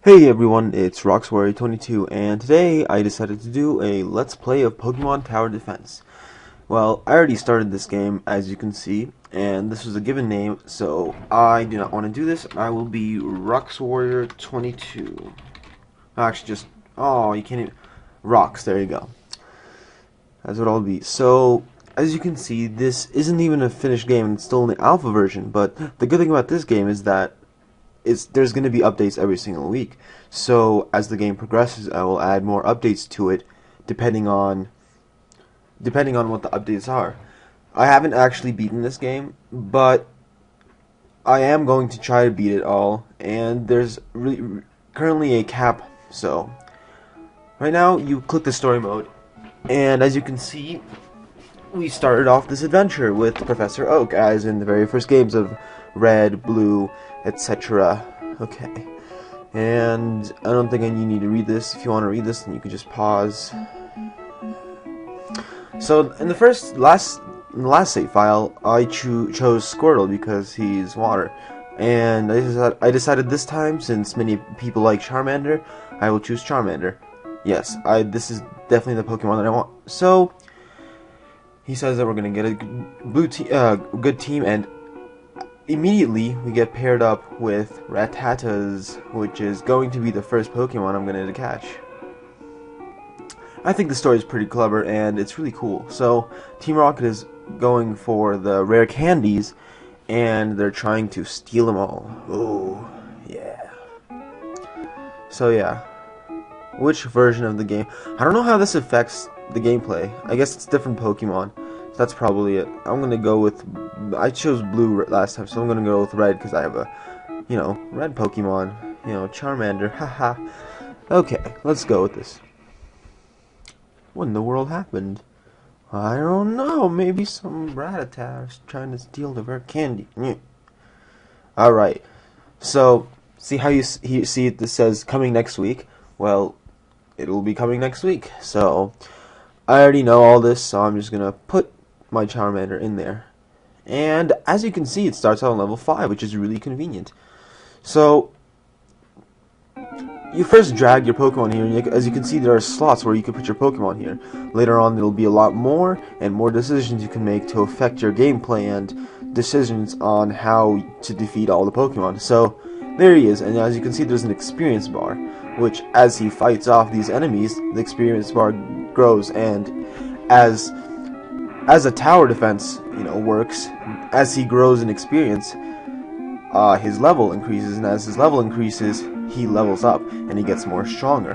Hey everyone, it's RoxWarrior22, and today I decided to do a Let's Play of Pokemon Tower Defense. Well, I already started this game, as you can see, and this was a given name, so I do not want to do this. I will be RoxWarrior22. Actually, just, oh, you can't even, Rox, there you go. That's what I'll be. So, as you can see, this isn't even a finished game, it's still in the alpha version, but the good thing about this game is that there's going to be updates every single week. So as the game progresses, I will add more updates to it, depending on what the updates are. I haven't actually beaten this game, but I am going to try to beat it all. And there's currently a cap. So right now, you click the story mode, and as you can see, we started off this adventure with Professor Oak, as in the very first games of Red, Blue, etc. Okay. And I don't think you need to read this. If you want to read this, then you can just pause. So in the last save file, I chose Squirtle because he's water. And I decided this time, since many people like Charmander, I will choose Charmander. Yes, this is definitely the Pokemon that I want. So he says that we're gonna get a good team, and immediately we get paired up with Rattatas, which is going to be the first Pokemon I'm going to catch. I think the story is pretty clever and it's really cool. So Team Rocket is going for the rare candies, and they're trying to steal them all. Oh, yeah. So yeah, which version of the game? I don't know how this affects the gameplay. I guess it's different Pokemon. So that's probably it. I'm gonna go with. I chose blue last time, so I'm gonna go with red because I have a, red Pokemon. Charmander. Haha. Okay, let's go with this. What in the world happened? I don't know. Maybe some Rattata is trying to steal the rare candy. All right. So see how you see it? This says coming next week. Well, it'll be coming next week. So I already know all this, so I'm just gonna put my Charmander in there. And as you can see, it starts out on level 5, which is really convenient. So you first drag your Pokemon here, and as you can see, there are slots where you can put your Pokemon here. Later on, there'll be a lot more, and more decisions you can make to affect your gameplay and decisions on how to defeat all the Pokemon. So there he is, and as you can see, there's an experience bar, which as he fights off these enemies, the experience bar grows, and as a tower defense, works, as he grows in experience, his level increases, and as his level increases, he levels up, and he gets more stronger,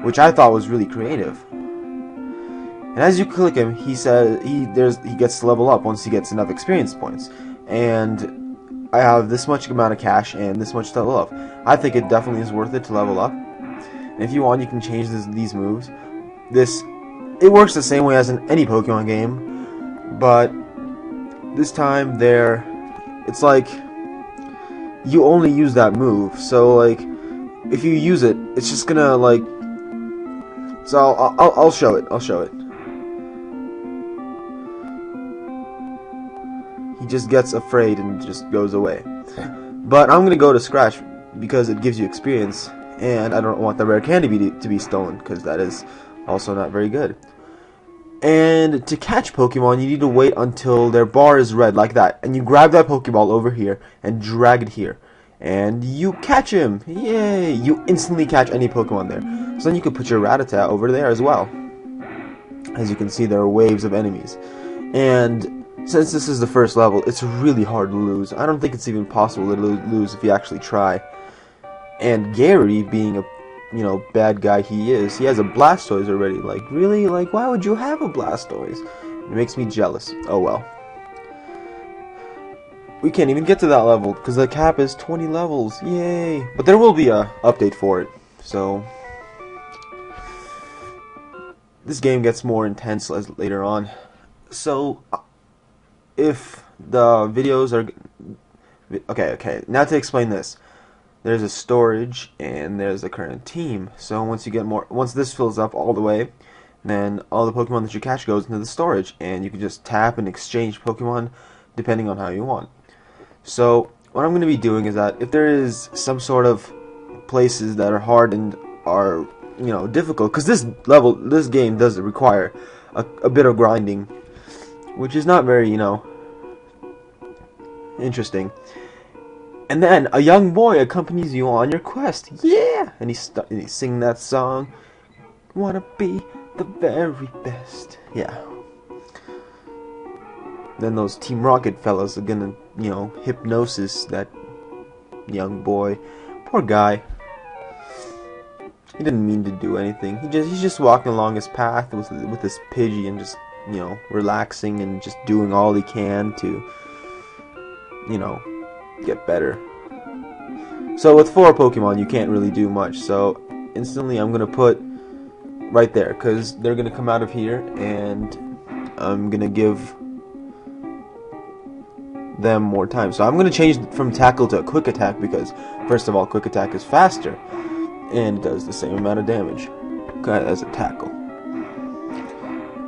which I thought was really creative. And as you click him, he says he gets to level up once he gets enough experience points, and I have this much amount of cash and this much to level up. I think it definitely is worth it to level up. And if you want, you can change these moves. It works the same way as in any Pokemon game, but this time it's like you only use that move. So like, if you use it, it's just gonna like. So I'll show it. I'll show it. He just gets afraid and just goes away. But I'm gonna go to Scratch because it gives you experience, and I don't want the rare candy to be stolen because that is also not very good. And to catch Pokemon, you need to wait until their bar is red, like that. And you grab that Pokeball over here and drag it here. And you catch him! Yay! You instantly catch any Pokemon there. So then you can put your Rattata over there as well. As you can see, there are waves of enemies. And since this is the first level, it's really hard to lose. I don't think it's even possible to lose if you actually try. And Gary, being a bad guy he has a Blastoise already. Like, really? Like, why would you have a Blastoise? It makes me jealous. Oh well. We can't even get to that level, because the cap is 20 levels. Yay! But there will be a update for it. So this game gets more intense later on. So if the videos are... Okay. Now to explain this. There's a storage, and there's a current team. So once this fills up all the way, then all the Pokemon that you catch goes into the storage, and you can just tap and exchange Pokemon depending on how you want. So what I'm going to be doing is that if there is some sort of places that are hard and are, difficult, because this game does require a bit of grinding, which is not very, interesting. And then a young boy accompanies you on your quest. Yeah! And he's singing that song. Wanna be the very best. Yeah. Then those Team Rocket fellas are gonna, hypnosis that young boy. Poor guy. He didn't mean to do anything. He's just walking along his path with his Pidgey and just, relaxing and just doing all he can to, get better. So with 4 Pokemon, you can't really do much. So instantly, I'm gonna put right there, because they're gonna come out of here, and I'm gonna give them more time. So I'm gonna change from Tackle to Quick Attack, because first of all, Quick Attack is faster and does the same amount of damage as a Tackle.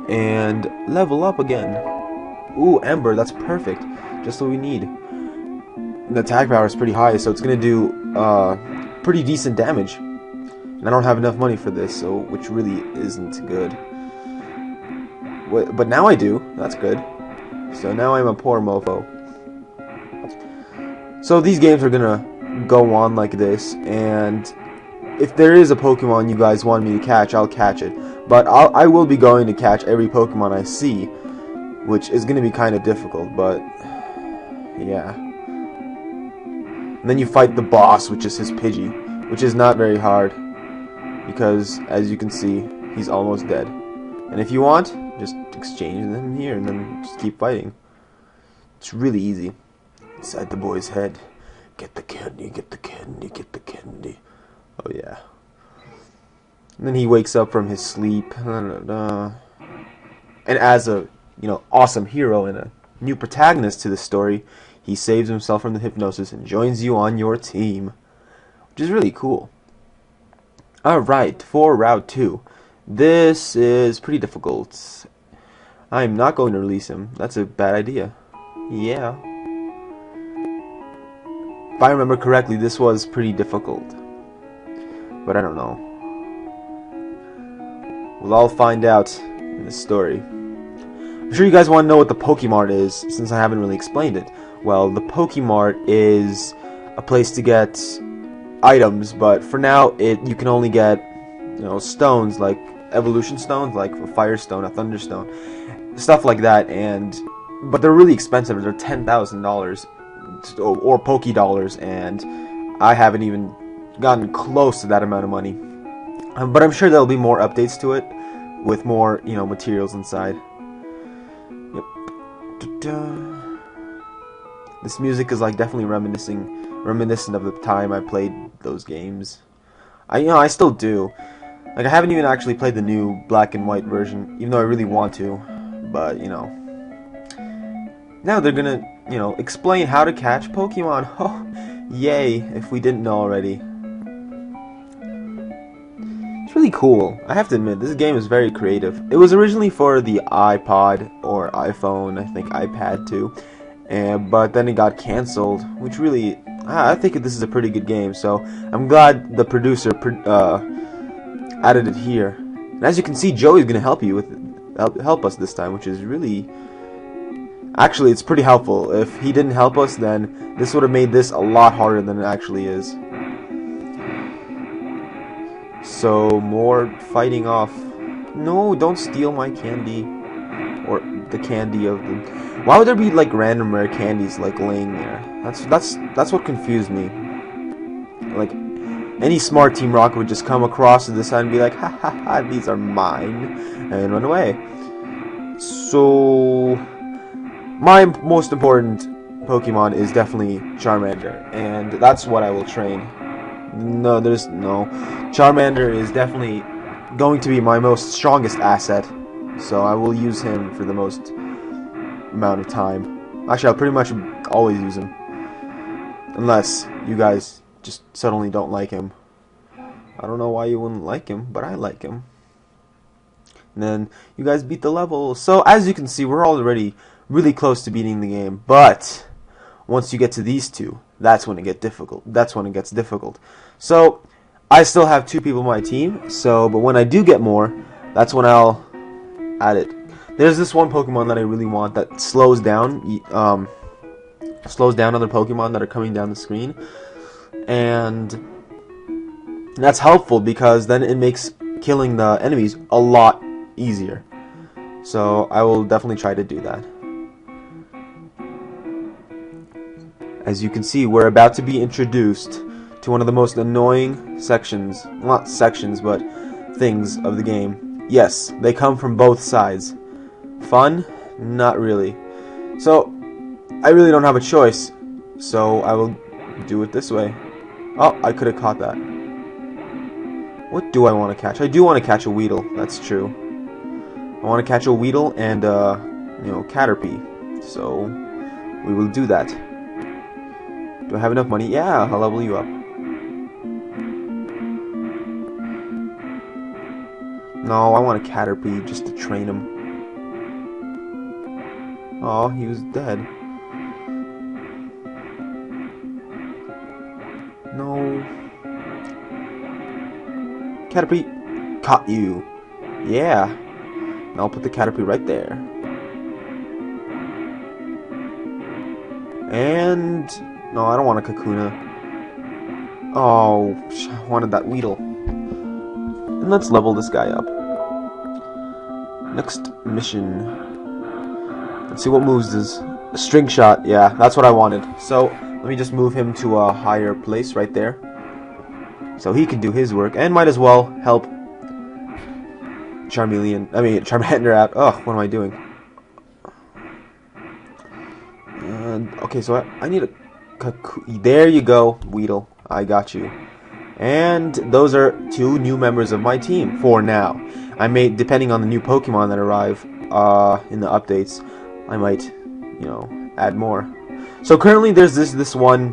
And level up again. Ooh, Ember, that's perfect. Just what we need. The attack power is pretty high, so it's gonna do pretty decent damage. And I don't have enough money for this, so which really isn't good. But now I do. That's good. So now I'm a poor mofo. So these games are gonna go on like this, and if there is a Pokemon you guys want me to catch, I'll catch it. But I will be going to catch every Pokemon I see, which is gonna be kind of difficult, but yeah. And then you fight the boss, which is his Pidgey, which is not very hard, because as you can see, he's almost dead. And if you want, just exchange them here and then just keep fighting. It's really easy. Inside the boy's head, get the candy, get the candy, get the candy. Oh yeah. And then he wakes up from his sleep, and as a awesome hero and a new protagonist to the story, he saves himself from the hypnosis and joins you on your team, which is really cool. Alright, for Route 2. This is pretty difficult. I'm not going to release him. That's a bad idea. Yeah. If I remember correctly, this was pretty difficult. But I don't know. We'll all find out in the story. I'm sure you guys want to know what the Pokemart is, since I haven't really explained it. Well, the Pokemart is a place to get items, but for now, you can only get, stones, like evolution stones, like a Fire Stone, a Thunder Stone, stuff like that, but they're really expensive. They're $10,000, or Poké Dollars, and I haven't even gotten close to that amount of money. But I'm sure there'll be more updates to it, with more, materials inside. Yep. This music is like definitely reminiscent of the time I played those games. I still do. Like, I haven't even actually played the new black and white version, even though I really want to. But, now they're gonna, explain how to catch Pokemon. Oh, yay, if we didn't know already. It's really cool. I have to admit, this game is very creative. It was originally for the iPod or iPhone, I think iPad too. But then it got cancelled, which really, I think this is a pretty good game, so I'm glad the producer added it here. And as you can see, Joey's gonna help us this time, which is really, actually, it's pretty helpful. If he didn't help us, then this would have made this a lot harder than it actually is. So, more fighting off. No, don't steal my candy. Or the candy of the... Why would there be, like, random rare candies, like, laying there? That's what confused me. Like, any smart Team Rocket would just come across to this side and be like, ha ha ha, these are mine, and run away. So, my most important Pokemon is definitely Charmander, and that's what I will train. No, Charmander is definitely going to be my most strongest asset, so I will use him for the most amount of time. Actually, I'll pretty much always use him, unless you guys just suddenly don't like him. I don't know why you wouldn't like him, but I like him. And then you guys beat the level. So as you can see, we're already really close to beating the game, but once you get to these two, that's when it gets difficult. So I still have 2 people on my team. So, but when I do get more, that's when I'll add it. There's this one Pokemon that I really want that slows down other Pokemon that are coming down the screen, and that's helpful because then it makes killing the enemies a lot easier. So I will definitely try to do that. As you can see, we're about to be introduced to one of the most annoying sections, not sections, but things of the game. Yes, they come from both sides. Fun? Not really. So, I really don't have a choice, so I will do it this way. Oh, I could have caught that. What do I want to catch? I do want to catch a Weedle, that's true. I want to catch a Weedle and, Caterpie. So, we will do that. Do I have enough money? Yeah, I'll level you up. No, I want a Caterpie just to train him. Oh, he was dead. No. Caterpie, caught you. Yeah. Now I'll put the Caterpie right there. And no, I don't want a Kakuna. Oh, I wanted that Weedle. And let's level this guy up. Next mission. Let's see what moves this. A String Shot, yeah, that's what I wanted. So, let me just move him to a higher place right there. So he can do his work, and might as well help Charmander out. Oh, what am I doing? Okay, so I need a there you go, Weedle. I got you. And those are 2 new members of my team for now. I may, depending on the new Pokemon that arrive in the updates, I might, add more. So currently there's this one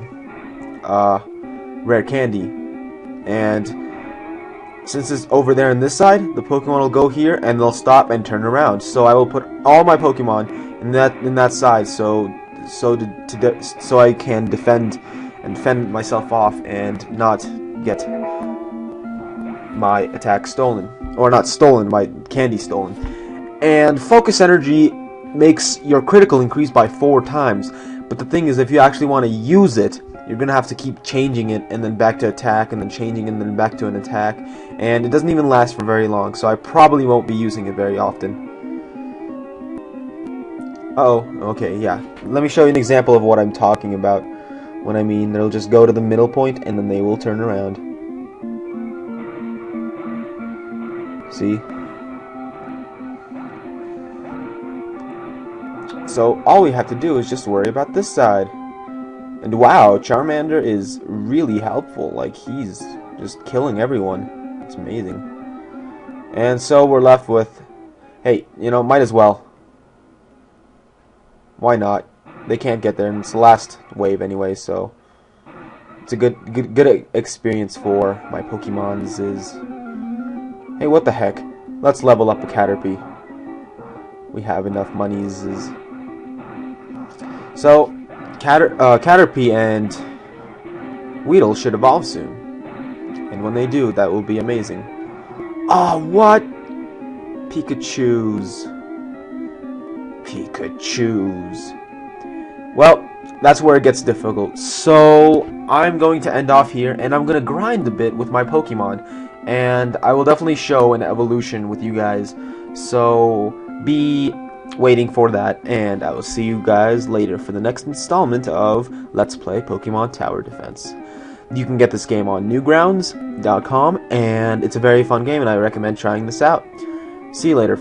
rare candy, and since it's over there on this side, the Pokemon will go here and they'll stop and turn around. So I will put all my Pokemon in that side, so I can fend myself off and not get my attack stolen, or not stolen, my candy stolen. And focus energy makes your critical increase by 4 times. But the thing is, if you actually want to use it, you're gonna have to keep changing it and then back to attack and then changing and then back to an attack, and it doesn't even last for very long. So I probably won't be using it very often. Oh, okay, yeah. Let me show you an example of what I'm talking about when I mean they'll just go to the middle point and then they will turn around. See? So all we have to do is just worry about this side. And wow, Charmander is really helpful. Like, he's just killing everyone. It's amazing. And so we're left with, hey, might as well. Why not? They can't get there, and it's the last wave anyway, so it's a good experience for my Pokemons. Hey, what the heck? Let's level up a Caterpie. We have enough monies. So Caterpie and Weedle should evolve soon, and when they do, that will be amazing. Oh, what? Pikachu's. Well, that's where it gets difficult. So I'm going to end off here, and I'm going to grind a bit with my Pokemon, and I will definitely show an evolution with you guys. So be waiting for that, and I will see you guys later for the next installment of Let's Play Pokemon Tower Defense. You can get this game on Newgrounds.com, and it's a very fun game, and I recommend trying this out. See you later.